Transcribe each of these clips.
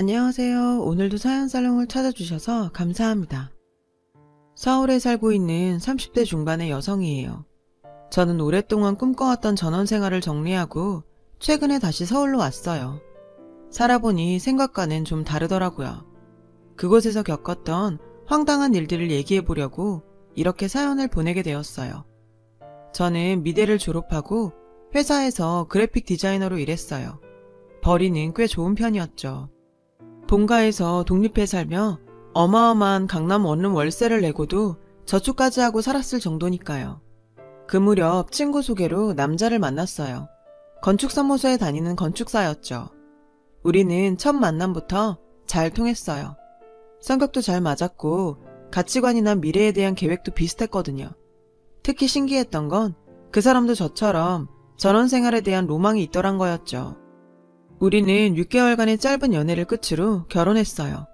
안녕하세요. 오늘도 사연살롱을 찾아주셔서 감사합니다. 서울에 살고 있는 30대 중반의 여성이에요. 저는 오랫동안 꿈꿔왔던 전원생활을 정리하고 최근에 다시 서울로 왔어요. 살아보니 생각과는 좀 다르더라고요. 그곳에서 겪었던 황당한 일들을 얘기해보려고 이렇게 사연을 보내게 되었어요. 저는 미대를 졸업하고 회사에서 그래픽 디자이너로 일했어요. 벌이는 꽤 좋은 편이었죠. 본가에서 독립해 살며 어마어마한 강남 원룸 월세를 내고도 저축까지 하고 살았을 정도니까요. 그 무렵 친구 소개로 남자를 만났어요. 건축사무소에 다니는 건축사였죠. 우리는 첫 만남부터 잘 통했어요. 성격도 잘 맞았고 가치관이나 미래에 대한 계획도 비슷했거든요. 특히 신기했던 건 그 사람도 저처럼 전원생활에 대한 로망이 있더란 거였죠. 우리는 6개월간의 짧은 연애를 끝으로 결혼했어요.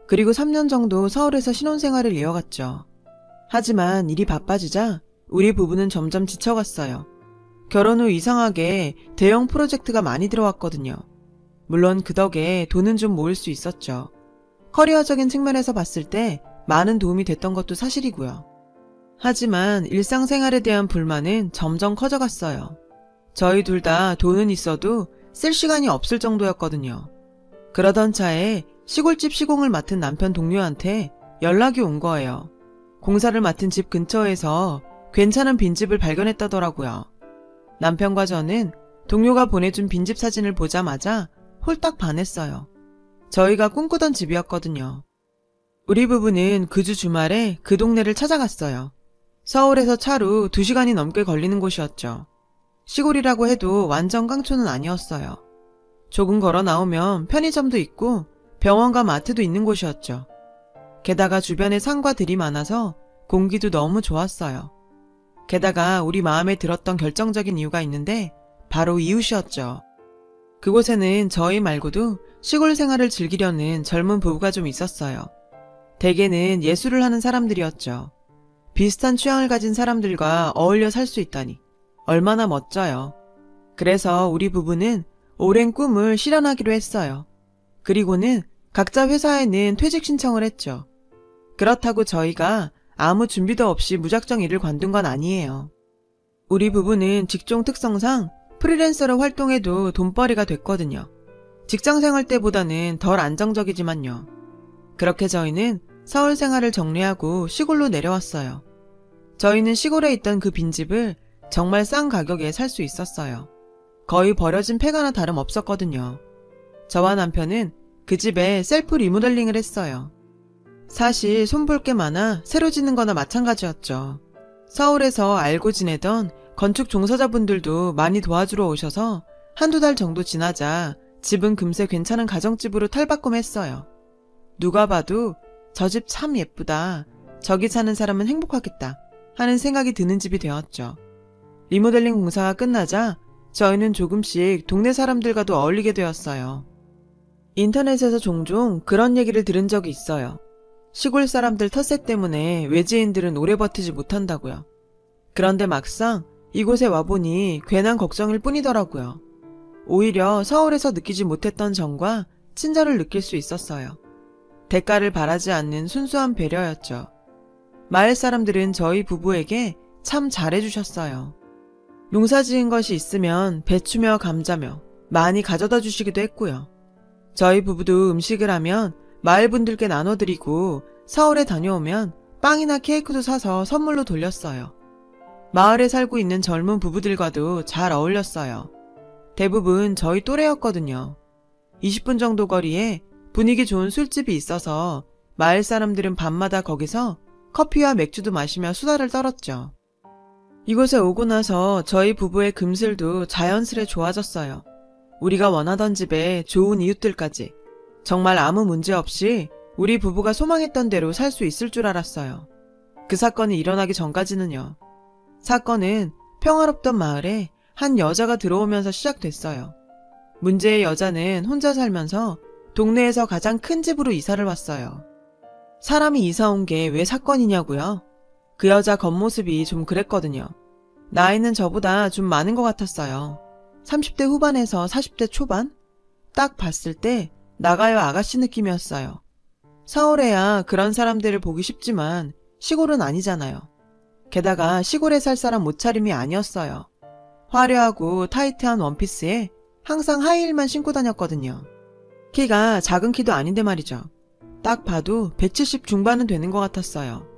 그리고 3년 정도 서울에서 신혼생활을 이어갔죠. 하지만 일이 바빠지자 우리 부부는 점점 지쳐갔어요. 결혼 후 이상하게 대형 프로젝트가 많이 들어왔거든요. 물론 그 덕에 돈은 좀 모을 수 있었죠. 커리어적인 측면에서 봤을 때 많은 도움이 됐던 것도 사실이고요. 하지만 일상생활에 대한 불만은 점점 커져갔어요. 저희 둘 다 돈은 있어도 쓸 시간이 없을 정도였거든요. 그러던 차에 시골집 시공을 맡은 남편 동료한테 연락이 온 거예요. 공사를 맡은 집 근처에서 괜찮은 빈집을 발견했다더라고요. 남편과 저는 동료가 보내준 빈집 사진을 보자마자 홀딱 반했어요. 저희가 꿈꾸던 집이었거든요. 우리 부부는 그 주 주말에 그 동네를 찾아갔어요. 서울에서 차로 2시간이 넘게 걸리는 곳이었죠. 시골이라고 해도 완전 깡초는 아니었어요. 조금 걸어 나오면 편의점도 있고 병원과 마트도 있는 곳이었죠. 게다가 주변에 산과 들이 많아서 공기도 너무 좋았어요. 게다가 우리 마음에 들었던 결정적인 이유가 있는데 바로 이웃이었죠. 그곳에는 저희 말고도 시골 생활을 즐기려는 젊은 부부가 좀 있었어요. 대개는 예술을 하는 사람들이었죠. 비슷한 취향을 가진 사람들과 어울려 살 수 있다니 얼마나 멋져요. 그래서 우리 부부는 오랜 꿈을 실현하기로 했어요. 그리고는 각자 회사에는 퇴직 신청을 했죠. 그렇다고 저희가 아무 준비도 없이 무작정 일을 관둔 건 아니에요. 우리 부부는 직종 특성상 프리랜서로 활동해도 돈벌이가 됐거든요. 직장생활 때보다는 덜 안정적이지만요. 그렇게 저희는 서울 생활을 정리하고 시골로 내려왔어요. 저희는 시골에 있던 그 빈집을 정말 싼 가격에 살 수 있었어요. 거의 버려진 폐가나 다름없었거든요. 저와 남편은 그 집에 셀프 리모델링을 했어요. 사실 손볼 게 많아 새로 짓는 거나 마찬가지였죠. 서울에서 알고 지내던 건축 종사자분들도 많이 도와주러 오셔서 한두 달 정도 지나자 집은 금세 괜찮은 가정집으로 탈바꿈했어요. 누가 봐도 저 집 참 예쁘다. 저기 사는 사람은 행복하겠다 하는 생각이 드는 집이 되었죠. 리모델링 공사가 끝나자 저희는 조금씩 동네 사람들과도 어울리게 되었어요. 인터넷에서 종종 그런 얘기를 들은 적이 있어요. 시골 사람들 텃세 때문에 외지인들은 오래 버티지 못한다고요. 그런데 막상 이곳에 와보니 괜한 걱정일 뿐이더라고요. 오히려 서울에서 느끼지 못했던 정과 친절을 느낄 수 있었어요. 대가를 바라지 않는 순수한 배려였죠. 마을 사람들은 저희 부부에게 참 잘해주셨어요. 농사 지은 것이 있으면 배추며 감자며 많이 가져다 주시기도 했고요. 저희 부부도 음식을 하면 마을 분들께 나눠드리고 서울에 다녀오면 빵이나 케이크도 사서 선물로 돌렸어요. 마을에 살고 있는 젊은 부부들과도 잘 어울렸어요. 대부분 저희 또래였거든요. 20분 정도 거리에 분위기 좋은 술집이 있어서 마을 사람들은 밤마다 거기서 커피와 맥주도 마시며 수다를 떨었죠. 이곳에 오고 나서 저희 부부의 금슬도 자연스레 좋아졌어요. 우리가 원하던 집에 좋은 이웃들까지. 정말 아무 문제 없이 우리 부부가 소망했던 대로 살 수 있을 줄 알았어요. 그 사건이 일어나기 전까지는요. 사건은 평화롭던 마을에 한 여자가 들어오면서 시작됐어요. 문제의 여자는 혼자 살면서 동네에서 가장 큰 집으로 이사를 왔어요. 사람이 이사 온 게 왜 사건이냐고요? 그 여자 겉모습이 좀 그랬거든요. 나이는 저보다 좀 많은 것 같았어요. 30대 후반에서 40대 초반? 딱 봤을 때 나가요 아가씨 느낌이었어요. 서울에야 그런 사람들을 보기 쉽지만 시골은 아니잖아요. 게다가 시골에 살 사람 옷차림이 아니었어요. 화려하고 타이트한 원피스에 항상 하이힐만 신고 다녔거든요. 키가 작은 키도 아닌데 말이죠. 딱 봐도 170 중반은 되는 것 같았어요.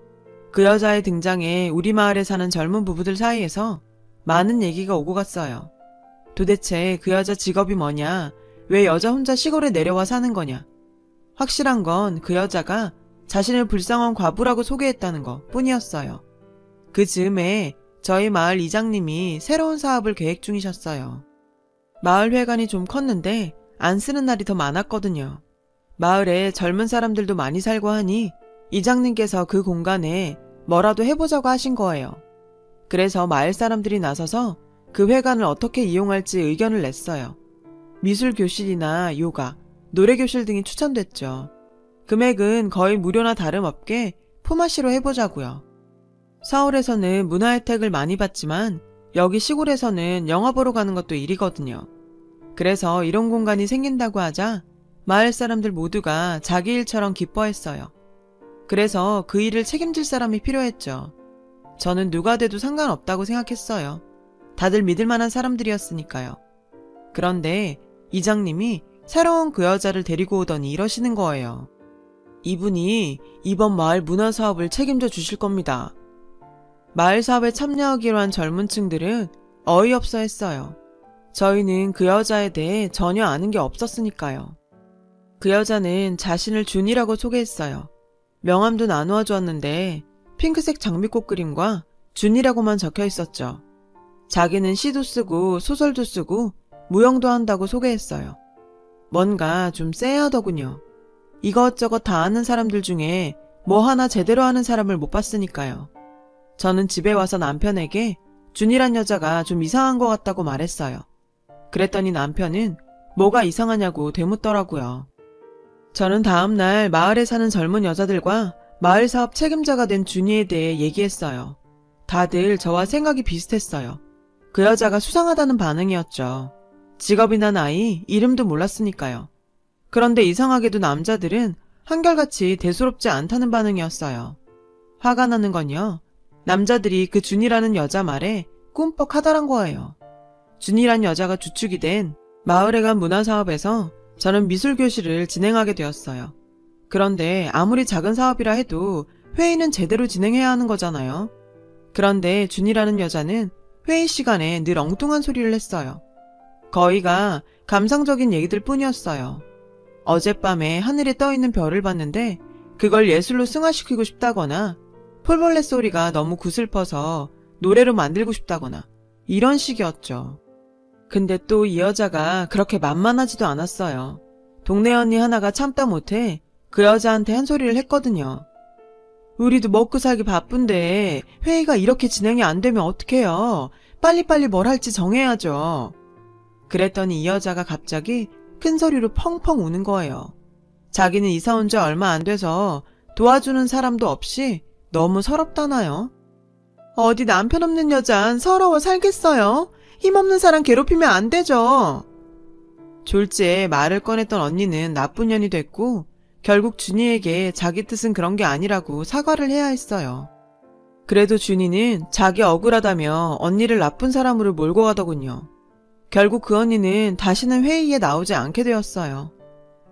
그 여자의 등장에 우리 마을에 사는 젊은 부부들 사이에서 많은 얘기가 오고 갔어요. 도대체 그 여자 직업이 뭐냐, 왜 여자 혼자 시골에 내려와 사는 거냐. 확실한 건 그 여자가 자신을 불쌍한 과부라고 소개했다는 것 뿐이었어요. 그 즈음에 저희 마을 이장님이 새로운 사업을 계획 중이셨어요. 마을 회관이 좀 컸는데 안 쓰는 날이 더 많았거든요. 마을에 젊은 사람들도 많이 살고 하니 이장님께서 그 공간에 뭐라도 해보자고 하신 거예요. 그래서 마을 사람들이 나서서 그 회관을 어떻게 이용할지 의견을 냈어요. 미술교실이나 요가, 노래교실 등이 추천됐죠. 금액은 거의 무료나 다름없게 품앗이로 해보자고요. 서울에서는 문화 혜택을 많이 받지만 여기 시골에서는 영화 보러 가는 것도 일이거든요. 그래서 이런 공간이 생긴다고 하자 마을 사람들 모두가 자기 일처럼 기뻐했어요. 그래서 그 일을 책임질 사람이 필요했죠. 저는 누가 돼도 상관없다고 생각했어요. 다들 믿을 만한 사람들이었으니까요. 그런데 이장님이 새로운 그 여자를 데리고 오더니 이러시는 거예요. 이분이 이번 마을 문화 사업을 책임져 주실 겁니다. 마을 사업에 참여하기로 한 젊은 층들은 어이없어 했어요. 저희는 그 여자에 대해 전혀 아는 게 없었으니까요. 그 여자는 자신을 준이라고 소개했어요. 명함도 나누어 주었는데 핑크색 장미꽃 그림과 준이라고만 적혀 있었죠. 자기는 시도 쓰고 소설도 쓰고 무용도 한다고 소개했어요. 뭔가 좀 쎄하더군요. 이것저것 다 아는 사람들 중에 뭐 하나 제대로 하는 사람을 못 봤으니까요. 저는 집에 와서 남편에게 준이란 여자가 좀 이상한 것 같다고 말했어요. 그랬더니 남편은 뭐가 이상하냐고 되묻더라고요. 저는 다음날 마을에 사는 젊은 여자들과 마을 사업 책임자가 된 준이에 대해 얘기했어요. 다들 저와 생각이 비슷했어요. 그 여자가 수상하다는 반응이었죠. 직업이나 나이, 이름도 몰랐으니까요. 그런데 이상하게도 남자들은 한결같이 대수롭지 않다는 반응이었어요. 화가 나는 건요. 남자들이 그 준이라는 여자 말에 꿈뻑하다란 거예요. 준이란 여자가 주축이 된 마을에 간 문화사업에서 저는 미술교실을 진행하게 되었어요. 그런데 아무리 작은 사업이라 해도 회의는 제대로 진행해야 하는 거잖아요. 그런데 준이라는 여자는 회의 시간에 늘 엉뚱한 소리를 했어요. 거의가 감상적인 얘기들 뿐이었어요. 어젯밤에 하늘에 떠있는 별을 봤는데 그걸 예술로 승화시키고 싶다거나 폴벌레 소리가 너무 구슬퍼서 노래로 만들고 싶다거나 이런 식이었죠. 근데 또 이 여자가 그렇게 만만하지도 않았어요. 동네 언니 하나가 참다 못해 그 여자한테 한 소리를 했거든요. 우리도 먹고 살기 바쁜데 회의가 이렇게 진행이 안 되면 어떡해요. 빨리빨리 뭘 할지 정해야죠. 그랬더니 이 여자가 갑자기 큰 소리로 펑펑 우는 거예요. 자기는 이사 온 지 얼마 안 돼서 도와주는 사람도 없이 너무 서럽다나요? 어디 남편 없는 여잔 서러워 살겠어요? 힘없는 사람 괴롭히면 안 되죠. 졸지에 말을 꺼냈던 언니는 나쁜 년이 됐고 결국 준이에게 자기 뜻은 그런 게 아니라고 사과를 해야 했어요. 그래도 준이는 자기 억울하다며 언니를 나쁜 사람으로 몰고 가더군요. 결국 그 언니는 다시는 회의에 나오지 않게 되었어요.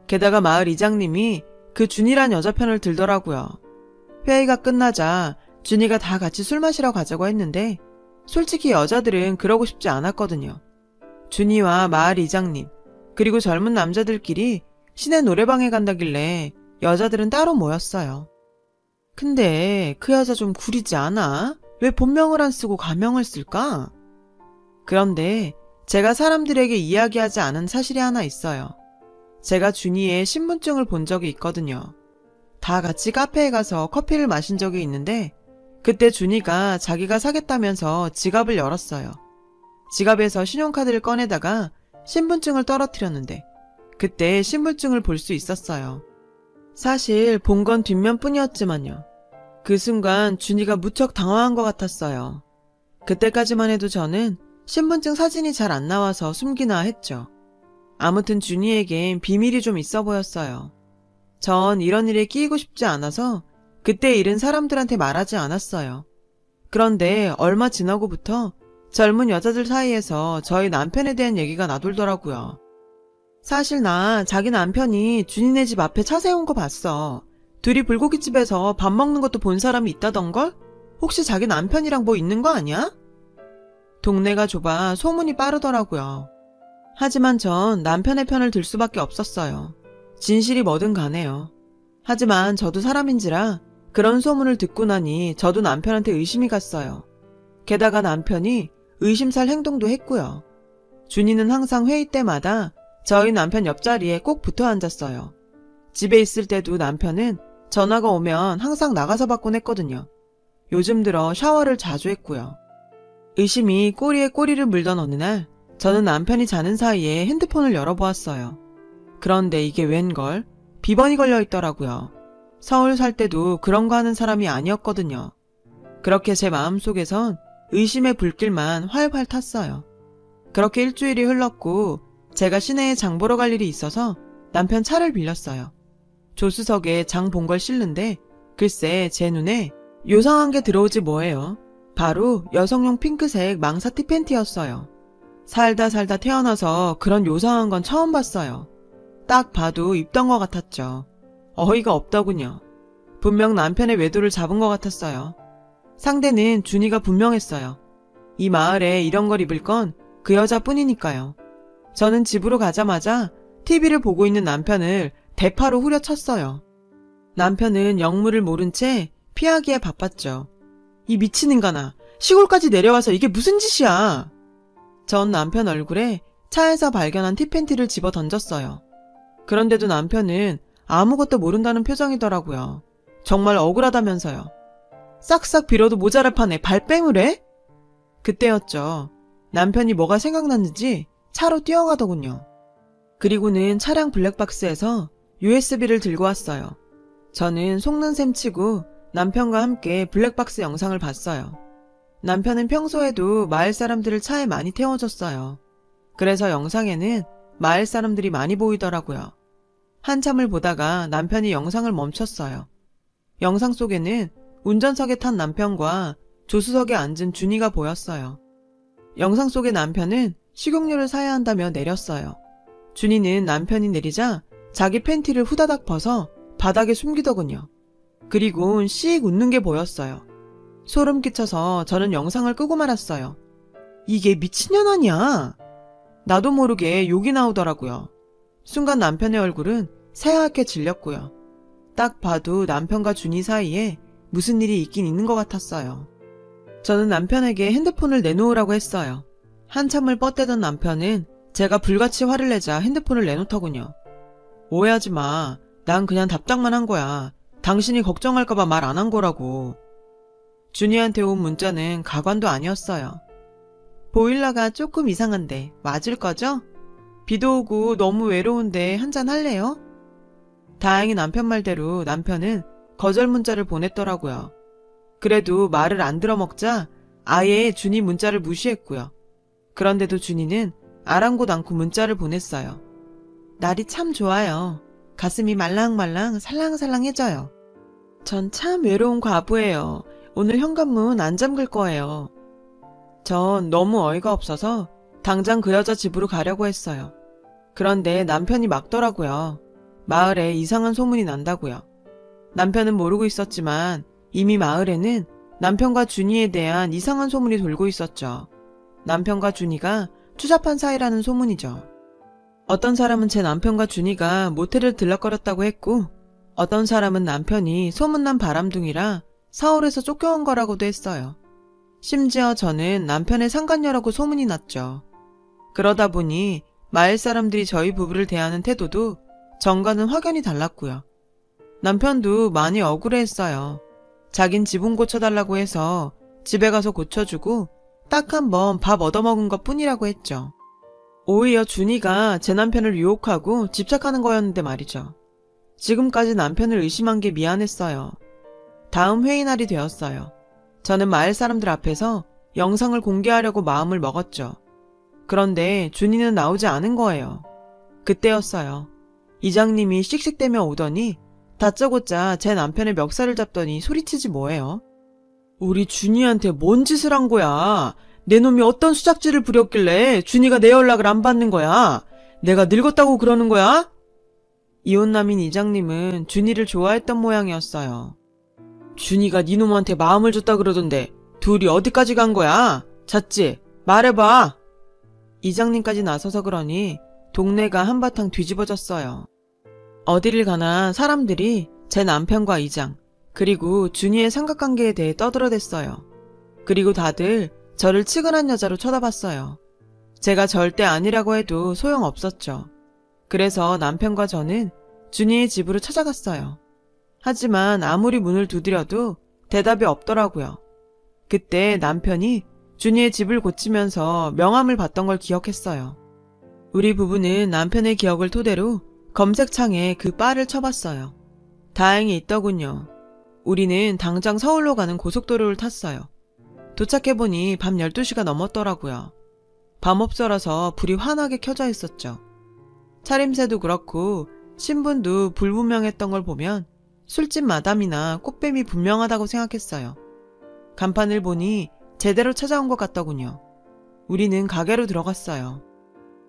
게다가 마을 이장님이 그 준이란 여자 편을 들더라고요. 회의가 끝나자 준이가 다 같이 술 마시러 가자고 했는데 솔직히 여자들은 그러고 싶지 않았거든요. 준이와 마을 이장님 그리고 젊은 남자들끼리 시내 노래방에 간다길래 여자들은 따로 모였어요. 근데 그 여자 좀 구리지 않아? 왜 본명을 안 쓰고 가명을 쓸까? 그런데 제가 사람들에게 이야기하지 않은 사실이 하나 있어요. 제가 준이의 신분증을 본 적이 있거든요. 다 같이 카페에 가서 커피를 마신 적이 있는데 그때 준이가 자기가 사겠다면서 지갑을 열었어요. 지갑에서 신용카드를 꺼내다가 신분증을 떨어뜨렸는데 그때 신분증을 볼 수 있었어요. 사실 본 건 뒷면뿐이었지만요. 그 순간 준이가 무척 당황한 것 같았어요. 그때까지만 해도 저는 신분증 사진이 잘 안 나와서 숨기나 했죠. 아무튼 준이에겐 비밀이 좀 있어 보였어요. 전 이런 일에 끼이고 싶지 않아서 그때 일은 사람들한테 말하지 않았어요. 그런데 얼마 지나고부터 젊은 여자들 사이에서 저희 남편에 대한 얘기가 나돌더라고요. 사실 나 자기 남편이 준이네 집 앞에 차 세운 거 봤어. 둘이 불고기집에서 밥 먹는 것도 본 사람이 있다던걸? 혹시 자기 남편이랑 뭐 있는 거 아니야? 동네가 좁아 소문이 빠르더라고요. 하지만 전 남편의 편을 들 수밖에 없었어요. 진실이 뭐든 간에요. 하지만 저도 사람인지라 그런 소문을 듣고 나니 저도 남편한테 의심이 갔어요. 게다가 남편이 의심살 행동도 했고요. 준이는 항상 회의 때마다 저희 남편 옆자리에 꼭 붙어 앉았어요. 집에 있을 때도 남편은 전화가 오면 항상 나가서 받곤 했거든요. 요즘 들어 샤워를 자주 했고요. 의심이 꼬리에 꼬리를 물던 어느 날 저는 남편이 자는 사이에 핸드폰을 열어보았어요. 그런데 이게 웬걸? 비번이 걸려 있더라고요. 서울 살 때도 그런 거 하는 사람이 아니었거든요. 그렇게 제 마음속에선 의심의 불길만 활활 탔어요. 그렇게 일주일이 흘렀고 제가 시내에 장 보러 갈 일이 있어서 남편 차를 빌렸어요. 조수석에 장 본 걸 싣는데 글쎄 제 눈에 요상한 게 들어오지 뭐예요. 바로 여성용 핑크색 망사티 팬티였어요. 살다 태어나서 그런 요상한 건 처음 봤어요. 딱 봐도 입던 것 같았죠. 어이가 없더군요. 분명 남편의 외도를 잡은 것 같았어요. 상대는 준이가 분명했어요. 이 마을에 이런 걸 입을 건 그 여자뿐이니까요. 저는 집으로 가자마자 TV를 보고 있는 남편을 대파로 후려쳤어요. 남편은 영문을 모른 채 피하기에 바빴죠. 이 미친 인간아, 시골까지 내려와서 이게 무슨 짓이야? 전 남편 얼굴에 차에서 발견한 티팬티를 집어 던졌어요. 그런데도 남편은 아무것도 모른다는 표정이더라고요. 정말 억울하다면서요. 싹싹 빌어도 모자랄 판에 발뺌을 해? 그때였죠. 남편이 뭐가 생각났는지 차로 뛰어가더군요. 그리고는 차량 블랙박스에서 USB를 들고 왔어요. 저는 속는 셈 치고 남편과 함께 블랙박스 영상을 봤어요. 남편은 평소에도 마을 사람들을 차에 많이 태워줬어요. 그래서 영상에는 마을 사람들이 많이 보이더라고요. 한참을 보다가 남편이 영상을 멈췄어요. 영상 속에는 운전석에 탄 남편과 조수석에 앉은 준이가 보였어요. 영상 속의 남편은 식용유를 사야 한다며 내렸어요. 준이는 남편이 내리자 자기 팬티를 후다닥 벗어 바닥에 숨기더군요. 그리고 씩 웃는 게 보였어요. 소름 끼쳐서 저는 영상을 끄고 말았어요. 이게 미친년 아니야? 나도 모르게 욕이 나오더라고요. 순간 남편의 얼굴은 새하얗게 질렸고요. 딱 봐도 남편과 준이 사이에 무슨 일이 있긴 있는 것 같았어요. 저는 남편에게 핸드폰을 내놓으라고 했어요. 한참을 뻗대던 남편은 제가 불같이 화를 내자 핸드폰을 내놓더군요. 오해하지 마. 난 그냥 답장만 한 거야. 당신이 걱정할까봐 말 안 한 거라고. 준이한테 온 문자는 가관도 아니었어요. 보일러가 조금 이상한데 맞을 거죠? 비도 오고 너무 외로운데 한잔 할래요? 다행히 남편 말대로 남편은 거절 문자를 보냈더라고요. 그래도 말을 안 들어먹자 아예 준이 문자를 무시했고요. 그런데도 준이는 아랑곳 않고 문자를 보냈어요. 날이 참 좋아요. 가슴이 말랑말랑 살랑살랑해져요. 전 참 외로운 과부예요. 오늘 현관문 안 잠글 거예요. 전 너무 어이가 없어서 당장 그 여자 집으로 가려고 했어요. 그런데 남편이 막더라고요. 마을에 이상한 소문이 난다고요. 남편은 모르고 있었지만 이미 마을에는 남편과 준이에 대한 이상한 소문이 돌고 있었죠. 남편과 준이가 추잡한 사이라는 소문이죠. 어떤 사람은 제 남편과 준이가 모텔을 들락거렸다고 했고 어떤 사람은 남편이 소문난 바람둥이라 서울에서 쫓겨온 거라고도 했어요. 심지어 저는 남편의 상간녀라고 소문이 났죠. 그러다 보니 마을 사람들이 저희 부부를 대하는 태도도 전과는 확연히 달랐고요. 남편도 많이 억울해했어요. 자긴 지붕 고쳐달라고 해서 집에 가서 고쳐주고 딱 한 번 밥 얻어먹은 것 뿐이라고 했죠. 오히려 준이가 제 남편을 유혹하고 집착하는 거였는데 말이죠. 지금까지 남편을 의심한 게 미안했어요. 다음 회의 날이 되었어요. 저는 마을 사람들 앞에서 영상을 공개하려고 마음을 먹었죠. 그런데 준이는 나오지 않은 거예요. 그때였어요. 이장님이 씩씩대며 오더니 다짜고짜 제 남편의 멱살을 잡더니 소리치지 뭐예요. 우리 준이한테 뭔 짓을 한 거야. 내 놈이 어떤 수작질을 부렸길래 준이가 내 연락을 안 받는 거야. 내가 늙었다고 그러는 거야? 이혼남인 이장님은 준이를 좋아했던 모양이었어요. 준이가 네 놈한테 마음을 줬다 그러던데 둘이 어디까지 간 거야? 잤지? 말해봐. 이장님까지 나서서 그러니 동네가 한바탕 뒤집어졌어요. 어디를 가나 사람들이 제 남편과 이장, 그리고 준이의 삼각관계에 대해 떠들어댔어요. 그리고 다들 저를 치근한 여자로 쳐다봤어요. 제가 절대 아니라고 해도 소용없었죠. 그래서 남편과 저는 준이의 집으로 찾아갔어요. 하지만 아무리 문을 두드려도 대답이 없더라고요. 그때 남편이 준이의 집을 고치면서 명함을 받던 걸 기억했어요. 우리 부부는 남편의 기억을 토대로 검색창에 그 바를 쳐봤어요. 다행히 있더군요. 우리는 당장 서울로 가는 고속도로를 탔어요. 도착해보니 밤 12시가 넘었더라고요. 밤업소라서 불이 환하게 켜져 있었죠. 차림새도 그렇고 신분도 불분명했던 걸 보면 술집 마담이나 꽃뱀이 분명하다고 생각했어요. 간판을 보니 제대로 찾아온 것 같더군요. 우리는 가게로 들어갔어요.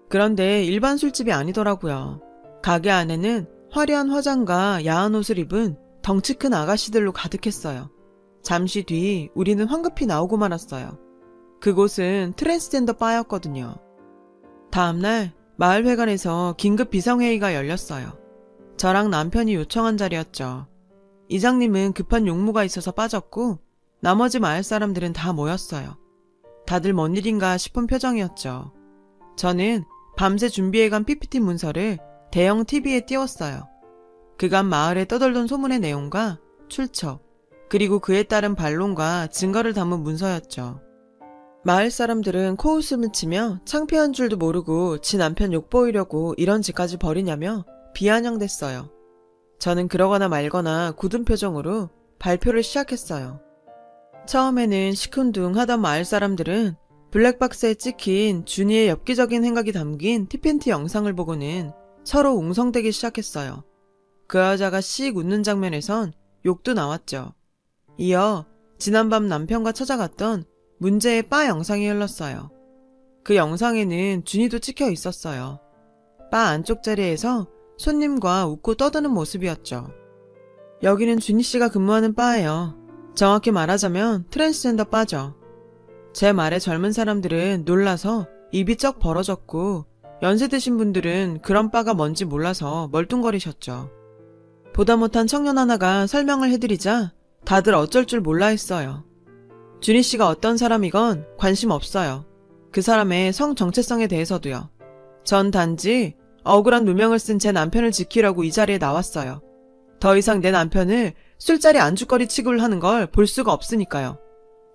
그런데 일반 술집이 아니더라고요. 가게 안에는 화려한 화장과 야한 옷을 입은 덩치 큰 아가씨들로 가득했어요. 잠시 뒤 우리는 황급히 나오고 말았어요. 그곳은 트랜스젠더 바였거든요. 다음날 마을회관에서 긴급 비상회의가 열렸어요. 저랑 남편이 요청한 자리였죠. 이장님은 급한 용무가 있어서 빠졌고 나머지 마을 사람들은 다 모였어요. 다들 뭔 일인가 싶은 표정이었죠. 저는 밤새 준비해간 PPT 문서를 대형 TV에 띄웠어요. 그간 마을에 떠돌던 소문의 내용과 출처, 그리고 그에 따른 반론과 증거를 담은 문서였죠. 마을 사람들은 코웃음을 치며 창피한 줄도 모르고 지 남편 욕보이려고 이런 짓까지 벌이냐며 비아냥댔어요. 저는 그러거나 말거나 굳은 표정으로 발표를 시작했어요. 처음에는 시큰둥하던 마을 사람들은 블랙박스에 찍힌 준이의 엽기적인 행각이 담긴 티팬티 영상을 보고는 서로 웅성대기 시작했어요. 그 여자가 씩 웃는 장면에선 욕도 나왔죠. 이어 지난밤 남편과 찾아갔던 문제의 바 영상이 흘렀어요. 그 영상에는 준이도 찍혀 있었어요. 바 안쪽 자리에서 손님과 웃고 떠드는 모습이었죠. 여기는 준이 씨가 근무하는 바예요. 정확히 말하자면 트랜스젠더 바죠. 제 말에 젊은 사람들은 놀라서 입이 쩍 벌어졌고 연세 드신 분들은 그런 바가 뭔지 몰라서 멀뚱거리셨죠. 보다 못한 청년 하나가 설명을 해드리자 다들 어쩔 줄 몰라 했어요. 준이 씨가 어떤 사람이건 관심 없어요. 그 사람의 성 정체성에 대해서도요. 전 단지 억울한 누명을 쓴 제 남편을 지키려고 이 자리에 나왔어요. 더 이상 내 남편을 술자리 안주거리 취급을 하는 걸 볼 수가 없으니까요.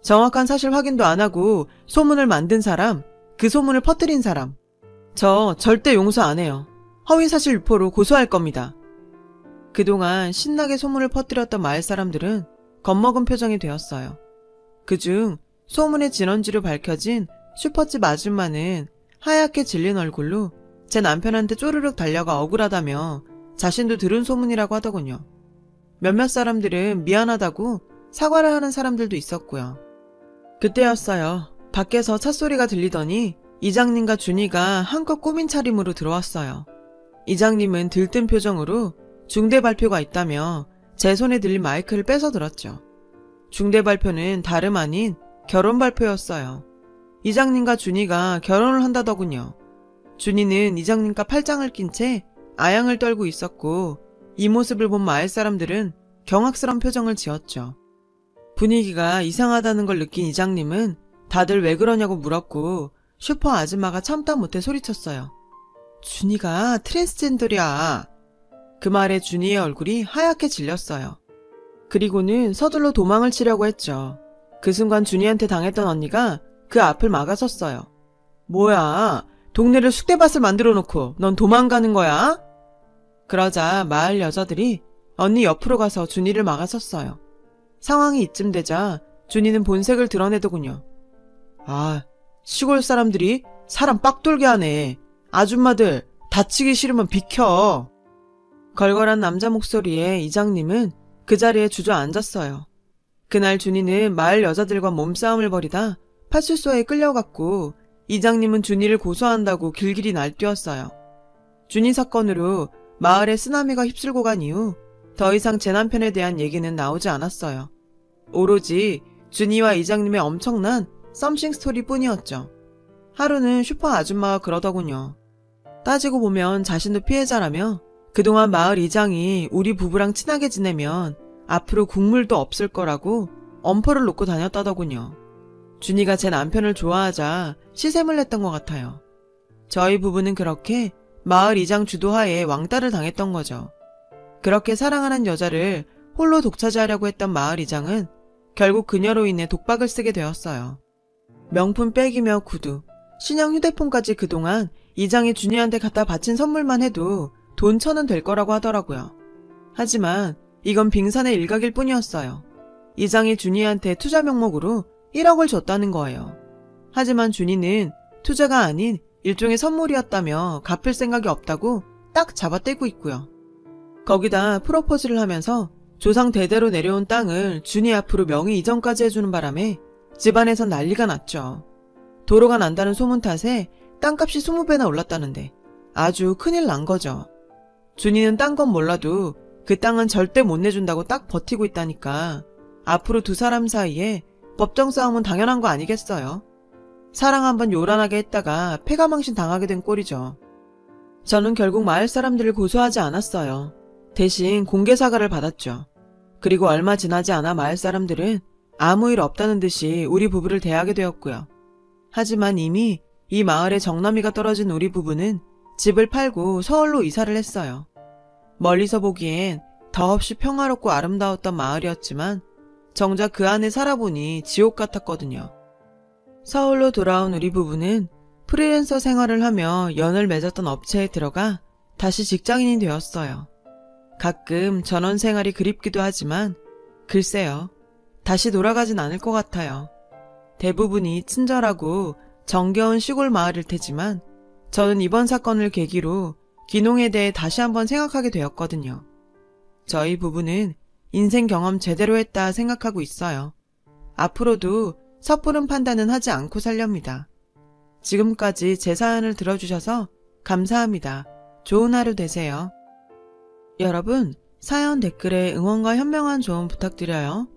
정확한 사실 확인도 안 하고 소문을 만든 사람, 그 소문을 퍼뜨린 사람. 저 절대 용서 안 해요. 허위사실 유포로 고소할 겁니다. 그동안 신나게 소문을 퍼뜨렸던 마을 사람들은 겁먹은 표정이 되었어요. 그중 소문의 진원지로 밝혀진 슈퍼집 아줌마는 하얗게 질린 얼굴로 제 남편한테 쪼르륵 달려가 억울하다며 자신도 들은 소문이라고 하더군요. 몇몇 사람들은 미안하다고 사과를 하는 사람들도 있었고요. 그때였어요. 밖에서 찻소리가 들리더니 이장님과 준이가 한껏 꾸민 차림으로 들어왔어요. 이장님은 들뜬 표정으로 중대 발표가 있다며 제 손에 들린 마이크를 뺏어 들었죠. 중대 발표는 다름 아닌 결혼 발표였어요. 이장님과 준이가 결혼을 한다더군요. 준이는 이장님과 팔짱을 낀 채 아양을 떨고 있었고 이 모습을 본 마을 사람들은 경악스러운 표정을 지었죠. 분위기가 이상하다는 걸 느낀 이장님은 다들 왜 그러냐고 물었고 슈퍼 아줌마가 참다 못해 소리쳤어요. 준이가 트랜스젠더야. 그 말에 준이의 얼굴이 하얗게 질렸어요. 그리고는 서둘러 도망을 치려고 했죠. 그 순간 준이한테 당했던 언니가 그 앞을 막아섰어요. 뭐야, 동네를 쑥대밭을 만들어 놓고 넌 도망가는 거야? 그러자 마을 여자들이 언니 옆으로 가서 준이를 막아섰어요. 상황이 이쯤 되자 준이는 본색을 드러내더군요. 아, 시골 사람들이 사람 빡돌게 하네. 아줌마들 다치기 싫으면 비켜. 걸걸한 남자 목소리에 이장님은 그 자리에 주저앉았어요. 그날 준이는 마을 여자들과 몸싸움을 벌이다 파출소에 끌려갔고 이장님은 준이를 고소한다고 길길이 날뛰었어요. 준이 사건으로 마을에 쓰나미가 휩쓸고 간 이후 더 이상 제 남편에 대한 얘기는 나오지 않았어요. 오로지 준이와 이장님의 엄청난 썸씽 스토리 뿐이었죠. 하루는 슈퍼 아줌마가 그러더군요. 따지고 보면 자신도 피해자라며 그동안 마을 이장이 우리 부부랑 친하게 지내면 앞으로 국물도 없을 거라고 엄포를 놓고 다녔다더군요. 준이가 제 남편을 좋아하자 시샘을 냈던 것 같아요. 저희 부부는 그렇게 마을 이장 주도하에 왕따를 당했던 거죠. 그렇게 사랑하는 여자를 홀로 독차지하려고 했던 마을 이장은 결국 그녀로 인해 독박을 쓰게 되었어요. 명품 백이며 구두, 신형 휴대폰까지 그동안 이장이 준이한테 갖다 바친 선물만 해도 돈 1,000원 될 거라고 하더라고요. 하지만 이건 빙산의 일각일 뿐이었어요. 이장이 준이한테 투자 명목으로 1억을 줬다는 거예요. 하지만 준이는 투자가 아닌 일종의 선물이었다며 갚을 생각이 없다고 딱 잡아떼고 있고요. 거기다 프로포즈를 하면서 조상 대대로 내려온 땅을 준이 앞으로 명의 이전까지 해주는 바람에 집안에선 난리가 났죠. 도로가 난다는 소문 탓에 땅값이 20배나 올랐다는데 아주 큰일 난 거죠. 준이는 딴 건 몰라도 그 땅은 절대 못 내준다고 딱 버티고 있다니까 앞으로 두 사람 사이에 법정 싸움은 당연한 거 아니겠어요? 사랑 한번 요란하게 했다가 패가망신 당하게 된 꼴이죠. 저는 결국 마을 사람들을 고소하지 않았어요. 대신 공개 사과를 받았죠. 그리고 얼마 지나지 않아 마을 사람들은 아무 일 없다는 듯이 우리 부부를 대하게 되었고요. 하지만 이미 이 마을에 정나미가 떨어진 우리 부부는 집을 팔고 서울로 이사를 했어요. 멀리서 보기엔 더없이 평화롭고 아름다웠던 마을이었지만 정작 그 안에 살아보니 지옥 같았거든요. 서울로 돌아온 우리 부부는 프리랜서 생활을 하며 연을 맺었던 업체에 들어가 다시 직장인이 되었어요. 가끔 전원 생활이 그립기도 하지만 글쎄요, 다시 돌아가진 않을 것 같아요. 대부분이 친절하고 정겨운 시골 마을일 테지만 저는 이번 사건을 계기로 귀농에 대해 다시 한번 생각하게 되었거든요. 저희 부부는 인생 경험 제대로 했다 생각하고 있어요. 앞으로도 섣부른 판단은 하지 않고 살렵니다. 지금까지 제 사연을 들어주셔서 감사합니다. 좋은 하루 되세요. 여러분, 사연 댓글에 응원과 현명한 조언 부탁드려요.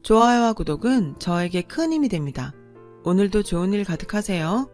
좋아요와 구독은 저에게 큰 힘이 됩니다. 오늘도 좋은 일 가득하세요.